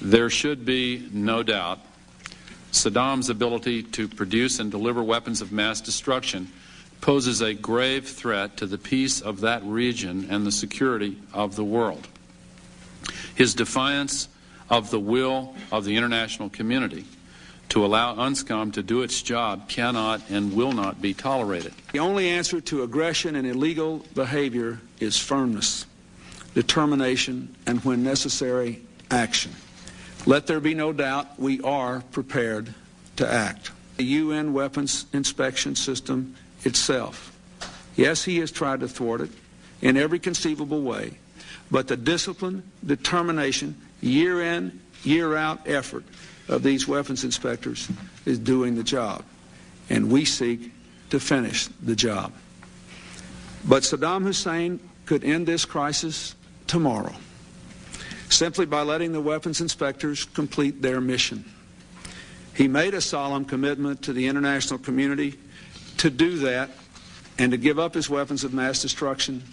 There should be no doubt Saddam's ability to produce and deliver weapons of mass destruction poses a grave threat to the peace of that region and the security of the world. His defiance of the will of the international community to allow UNSCOM to do its job cannot and will not be tolerated. The only answer to aggression and illegal behavior is firmness, determination, and when necessary, action. Let there be no doubt we are prepared to act. The UN weapons inspection system itself. Yes, he has tried to thwart it in every conceivable way, but the discipline, determination, year in, year out effort of these weapons inspectors is doing the job, and we seek to finish the job. But Saddam Hussein could end this crisis tomorrow, simply by letting the weapons inspectors complete their mission. He made a solemn commitment to the international community to do that and to give up his weapons of mass destruction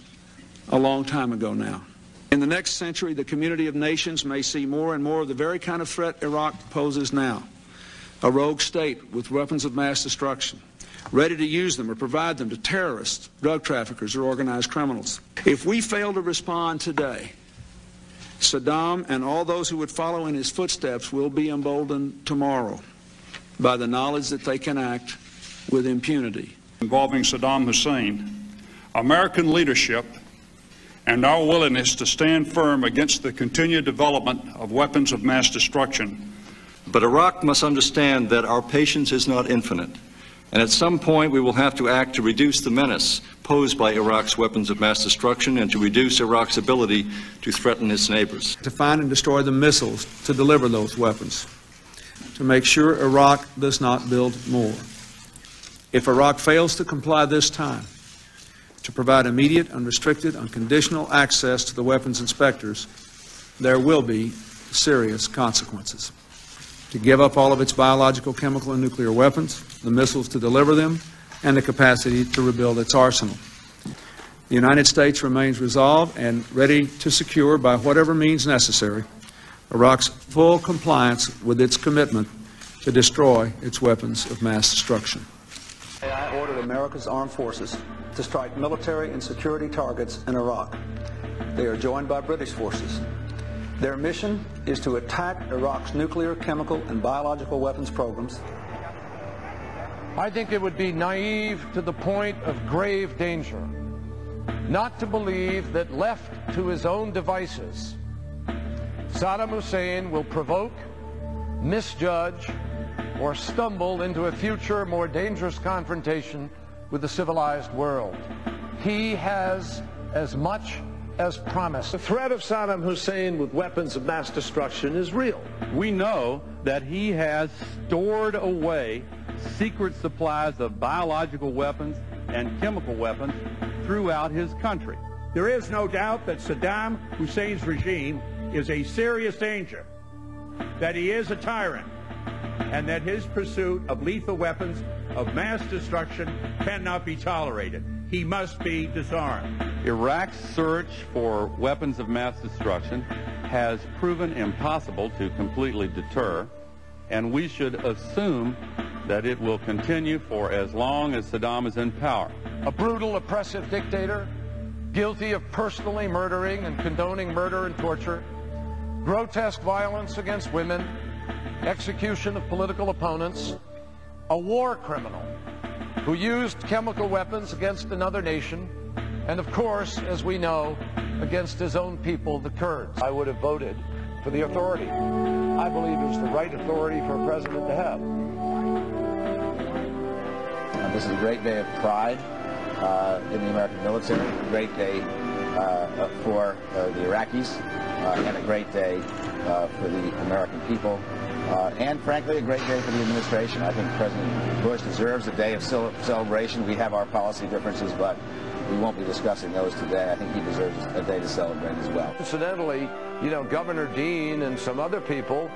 a long time ago now. In the next century, the community of nations may see more and more of the very kind of threat Iraq poses now. A rogue state with weapons of mass destruction, ready to use them or provide them to terrorists, drug traffickers, or organized criminals. If we fail to respond today, Saddam and all those who would follow in his footsteps will be emboldened tomorrow by the knowledge that they can act with impunity. Involving Saddam Hussein, American leadership and our willingness to stand firm against the continued development of weapons of mass destruction. But Iraq must understand that our patience is not infinite, and at some point we will have to act to reduce the menace posed by Iraq's weapons of mass destruction and to reduce Iraq's ability to threaten its neighbors. To find and destroy the missiles to deliver those weapons, to make sure Iraq does not build more. If Iraq fails to comply this time, to provide immediate, unrestricted, unconditional access to the weapons inspectors, there will be serious consequences. To give up all of its biological, chemical, and nuclear weapons, the missiles to deliver them, and the capacity to rebuild its arsenal. The United States remains resolved and ready to secure, by whatever means necessary, Iraq's full compliance with its commitment to destroy its weapons of mass destruction. I ordered America's armed forces to strike military and security targets in Iraq. They are joined by British forces. Their mission is to attack Iraq's nuclear, chemical, and biological weapons programs. I think it would be naive to the point of grave danger not to believe that, left to his own devices, Saddam Hussein will provoke, misjudge, or stumble into a future more dangerous confrontation with the civilized world. He has as much as promised. The threat of Saddam Hussein with weapons of mass destruction is real. We know that he has stored away secret supplies of biological weapons and chemical weapons throughout his country. There is no doubt that Saddam Hussein's regime is a serious danger, that he is a tyrant, and that his pursuit of lethal weapons of mass destruction cannot be tolerated. He must be disarmed. Iraq's search for weapons of mass destruction has proven impossible to completely deter, and we should assume that it will continue for as long as Saddam is in power. A brutal, oppressive dictator, guilty of personally murdering and condoning murder and torture, grotesque violence against women, execution of political opponents, a war criminal who used chemical weapons against another nation, and of course, as we know, against his own people, the Kurds. I would have voted for the authority. I believe it was the right authority for a president to have. This is a great day of pride in the American military, a great day for the Iraqis, and a great day for the American people. And frankly, a great day for the administration. I think President Bush deserves a day of celebration. We have our policy differences, but we won't be discussing those today. I think he deserves a day to celebrate as well. Incidentally, you know, Governor Dean and some other people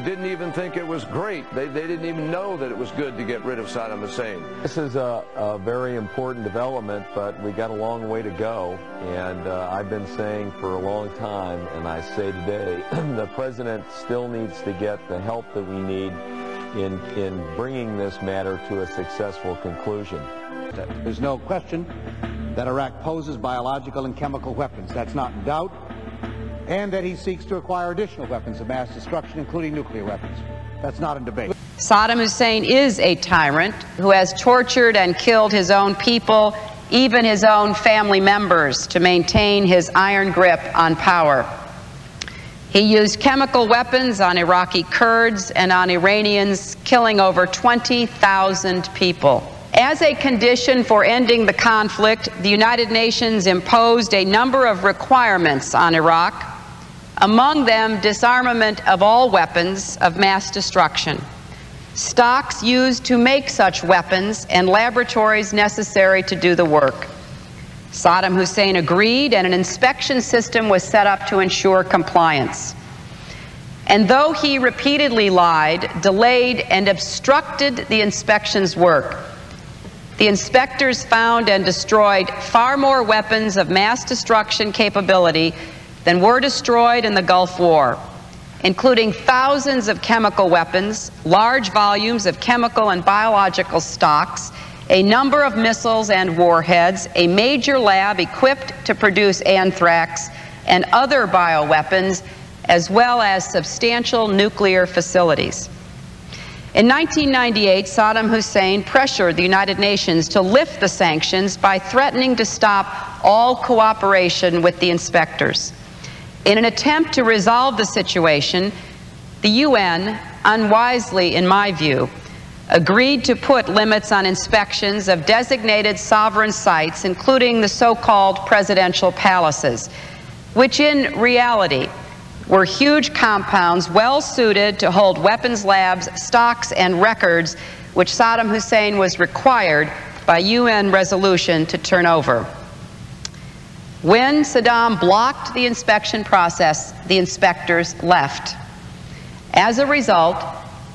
didn't even think it was great. They didn't even know that it was good to get rid of Saddam Hussein. This is a very important development, but we got a long way to go. And I've been saying for a long time, and I say today, the president still needs to get the help that we need in bringing this matter to a successful conclusion. There's no question that Iraq poses biological and chemical weapons. That's not in doubt. And that he seeks to acquire additional weapons of mass destruction, including nuclear weapons. That's not in debate. Saddam Hussein is a tyrant who has tortured and killed his own people, even his own family members, to maintain his iron grip on power. He used chemical weapons on Iraqi Kurds and on Iranians, killing over 20,000 people. As a condition for ending the conflict, the United Nations imposed a number of requirements on Iraq, among them disarmament of all weapons of mass destruction, stocks used to make such weapons, and laboratories necessary to do the work. Saddam Hussein agreed, and an inspection system was set up to ensure compliance. And though he repeatedly lied, delayed, and obstructed the inspection's work, the inspectors found and destroyed far more weapons of mass destruction capability than were destroyed in the Gulf War, including thousands of chemical weapons, large volumes of chemical and biological stocks, a number of missiles and warheads, a major lab equipped to produce anthrax and other bioweapons, as well as substantial nuclear facilities. In 1998, Saddam Hussein pressured the United Nations to lift the sanctions by threatening to stop all cooperation with the inspectors. In an attempt to resolve the situation, the UN, unwisely in my view, agreed to put limits on inspections of designated sovereign sites, including the so-called presidential palaces, which in reality were huge compounds well suited to hold weapons labs, stocks, and records which Saddam Hussein was required by UN resolution to turn over. When Saddam blocked the inspection process, the inspectors left. As a result,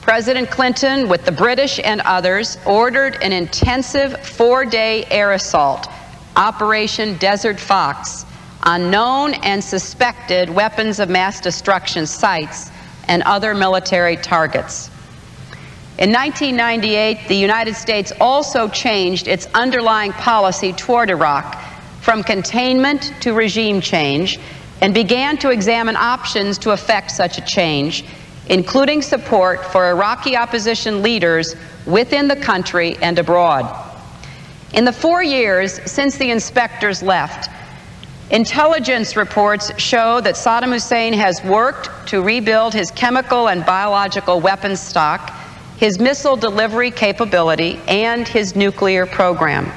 President Clinton, with the British and others, ordered an intensive 4-day air assault, Operation Desert Fox, on known and suspected weapons of mass destruction sites and other military targets. In 1998, the United States also changed its underlying policy toward Iraq from containment to regime change, and began to examine options to effect such a change, including support for Iraqi opposition leaders within the country and abroad. In the 4 years since the inspectors left, intelligence reports show that Saddam Hussein has worked to rebuild his chemical and biological weapons stock, his missile delivery capability, and his nuclear program.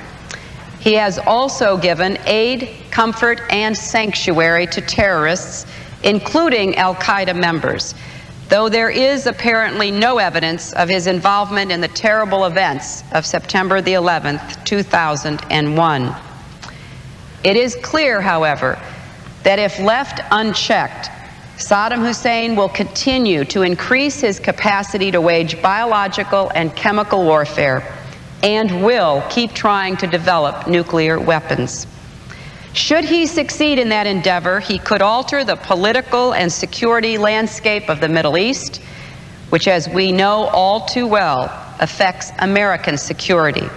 He has also given aid, comfort, and sanctuary to terrorists, including al-Qaeda members, though there is apparently no evidence of his involvement in the terrible events of September the 11th, 2001. It is clear, however, that if left unchecked, Saddam Hussein will continue to increase his capacity to wage biological and chemical warfare, and will keep trying to develop nuclear weapons. Should he succeed in that endeavor, he could alter the political and security landscape of the Middle East, which, as we know all too well, affects American security.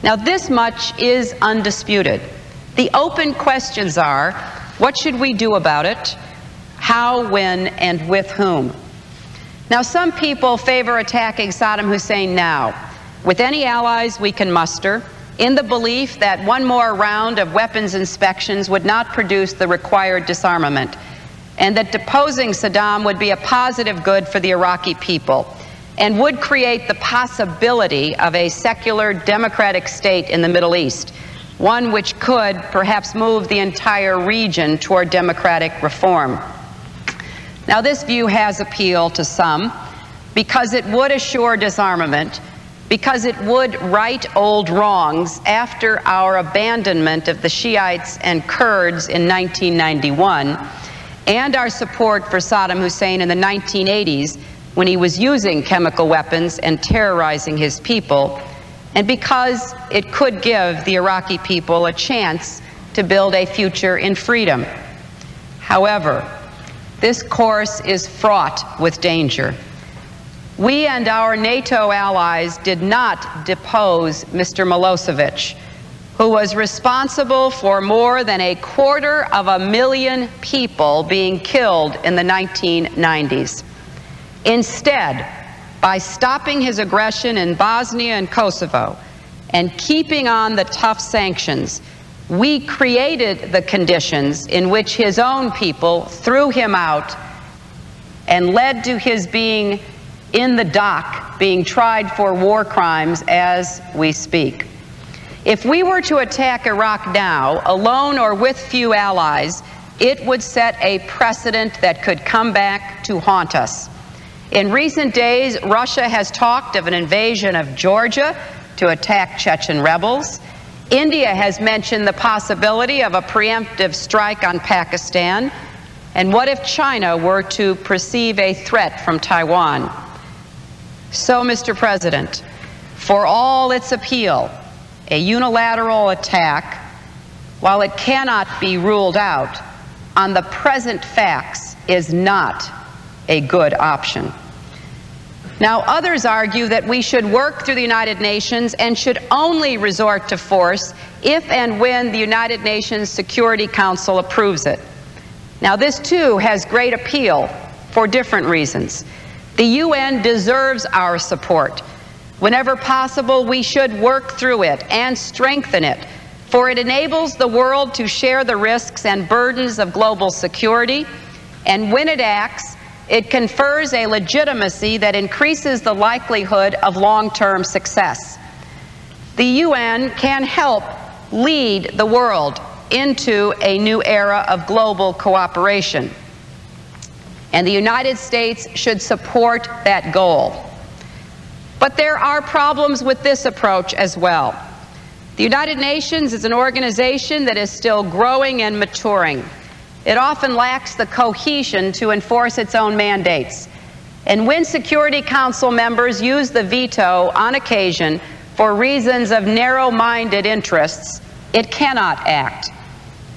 Now, this much is undisputed. The open questions are, what should we do about it? How, when, and with whom? Now, some people favor attacking Saddam Hussein now, with any allies we can muster, in the belief that one more round of weapons inspections would not produce the required disarmament, and that deposing Saddam would be a positive good for the Iraqi people, and would create the possibility of a secular democratic state in the Middle East, one which could perhaps move the entire region toward democratic reform. Now, this view has appeal to some because it would assure disarmament, because it would right old wrongs after our abandonment of the Shiites and Kurds in 1991, and our support for Saddam Hussein in the 1980s when he was using chemical weapons and terrorizing his people, and because it could give the Iraqi people a chance to build a future in freedom. However, this course is fraught with danger. We and our NATO allies did not depose Mr. Milosevic, who was responsible for more than 250,000 people being killed in the 1990s. Instead, by stopping his aggression in Bosnia and Kosovo and keeping on the tough sanctions, we created the conditions in which his own people threw him out and led to his being in the dock, being tried for war crimes as we speak. If we were to attack Iraq now, alone or with few allies, it would set a precedent that could come back to haunt us. In recent days, Russia has talked of an invasion of Georgia to attack Chechen rebels. India has mentioned the possibility of a preemptive strike on Pakistan. And what if China were to perceive a threat from Taiwan? So, Mr. President, for all its appeal, a unilateral attack, while it cannot be ruled out, on the present facts is not a good option. Now, others argue that we should work through the United Nations and should only resort to force if and when the United Nations Security Council approves it. Now, this too has great appeal for different reasons. The UN deserves our support. Whenever possible, we should work through it and strengthen it, for it enables the world to share the risks and burdens of global security, and when it acts, it confers a legitimacy that increases the likelihood of long-term success. The UN can help lead the world into a new era of global cooperation, and the United States should support that goal. But there are problems with this approach as well. The United Nations is an organization that is still growing and maturing. It often lacks the cohesion to enforce its own mandates. And when Security Council members use the veto on occasion for reasons of narrow-minded interests, it cannot act.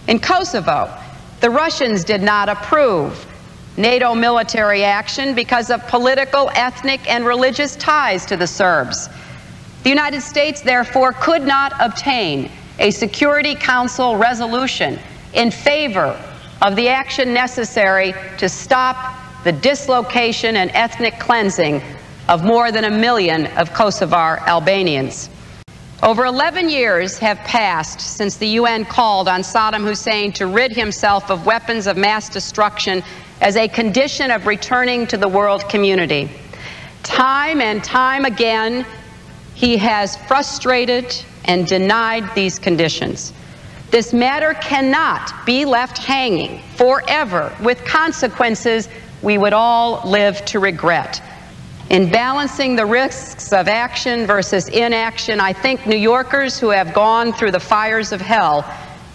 In Kosovo, the Russians did not approve NATO military action because of political, ethnic, and religious ties to the Serbs. The United States, therefore, could not obtain a Security Council resolution in favor of the action necessary to stop the dislocation and ethnic cleansing of more than 1 million of Kosovar Albanians. Over 11 years have passed since the UN called on Saddam Hussein to rid himself of weapons of mass destruction as a condition of returning to the world community. Time and time again, he has frustrated and denied these conditions. This matter cannot be left hanging forever with consequences we would all live to regret. In balancing the risks of action versus inaction, I think New Yorkers who have gone through the fires of hell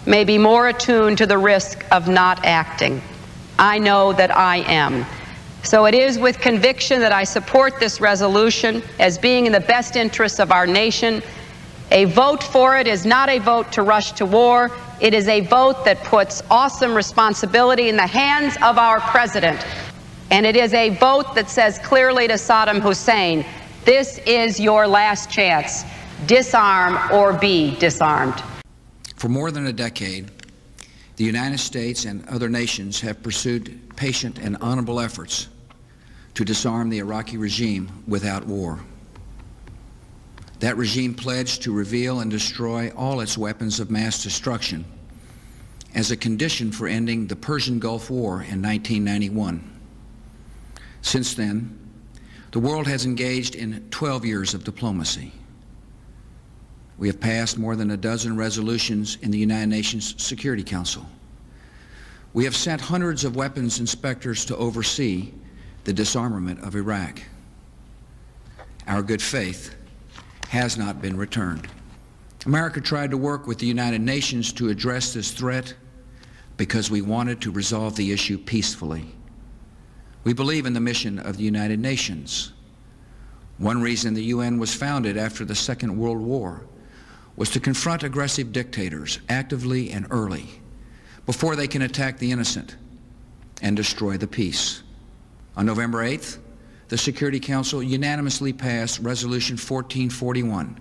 may be more attuned to the risk of not acting. I know that I am. So it is with conviction that I support this resolution as being in the best interests of our nation. A vote for it is not a vote to rush to war. It is a vote that puts awesome responsibility in the hands of our president. And it is a vote that says clearly to Saddam Hussein, this is your last chance. Disarm or be disarmed. For more than a decade, the United States and other nations have pursued patient and honorable efforts to disarm the Iraqi regime without war. That regime pledged to reveal and destroy all its weapons of mass destruction as a condition for ending the Persian Gulf War in 1991. Since then, the world has engaged in 12 years of diplomacy. We have passed more than a dozen resolutions in the United Nations Security Council. We have sent hundreds of weapons inspectors to oversee the disarmament of Iraq. Our good faith has not been returned. America tried to work with the United Nations to address this threat because we wanted to resolve the issue peacefully. We believe in the mission of the United Nations. One reason the UN was founded after the Second World War was to confront aggressive dictators actively and early before they can attack the innocent and destroy the peace. On November 8th, the Security Council unanimously passed Resolution 1441,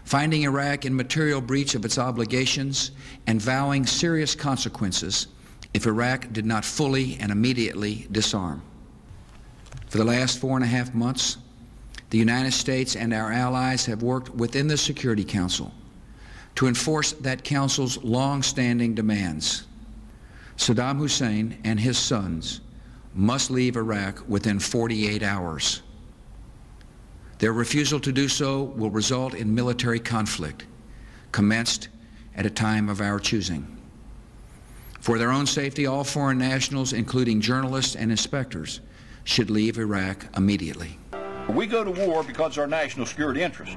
finding Iraq in material breach of its obligations and vowing serious consequences if Iraq did not fully and immediately disarm. For the last 4.5 months, the United States and our allies have worked within the Security Council to enforce that council's long-standing demands. Saddam Hussein and his sons must leave Iraq within 48 hours. Their refusal to do so will result in military conflict, commenced at a time of our choosing. For their own safety, all foreign nationals, including journalists and inspectors, should leave Iraq immediately. We go to war because of our national security interest.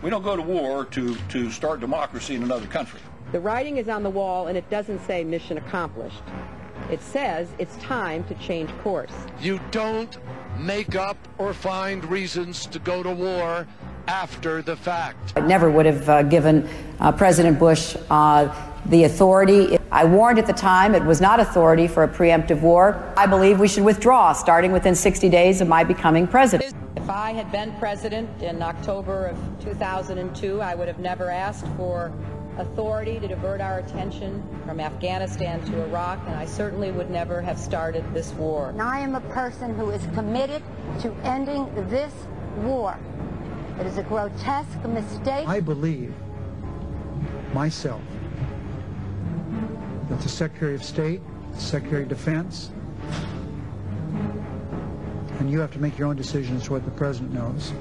We don't go to war to start democracy in another country. The writing is on the wall, and it doesn't say mission accomplished. It says it's time to change course. You don't make up or find reasons to go to war after the fact. I never would have given President Bush the authority. I warned at the time it was not authority for a preemptive war. I believe we should withdraw, starting within 60 days of my becoming president. If I had been president in October of 2002, I would have never asked for authority to divert our attention from Afghanistan to Iraq, and I certainly would never have started this war. And I am a person who is committed to ending this war. It is a grotesque mistake. I believe, myself, that the Secretary of State, the Secretary of Defense, and you have to make your own decision as to what the President knows.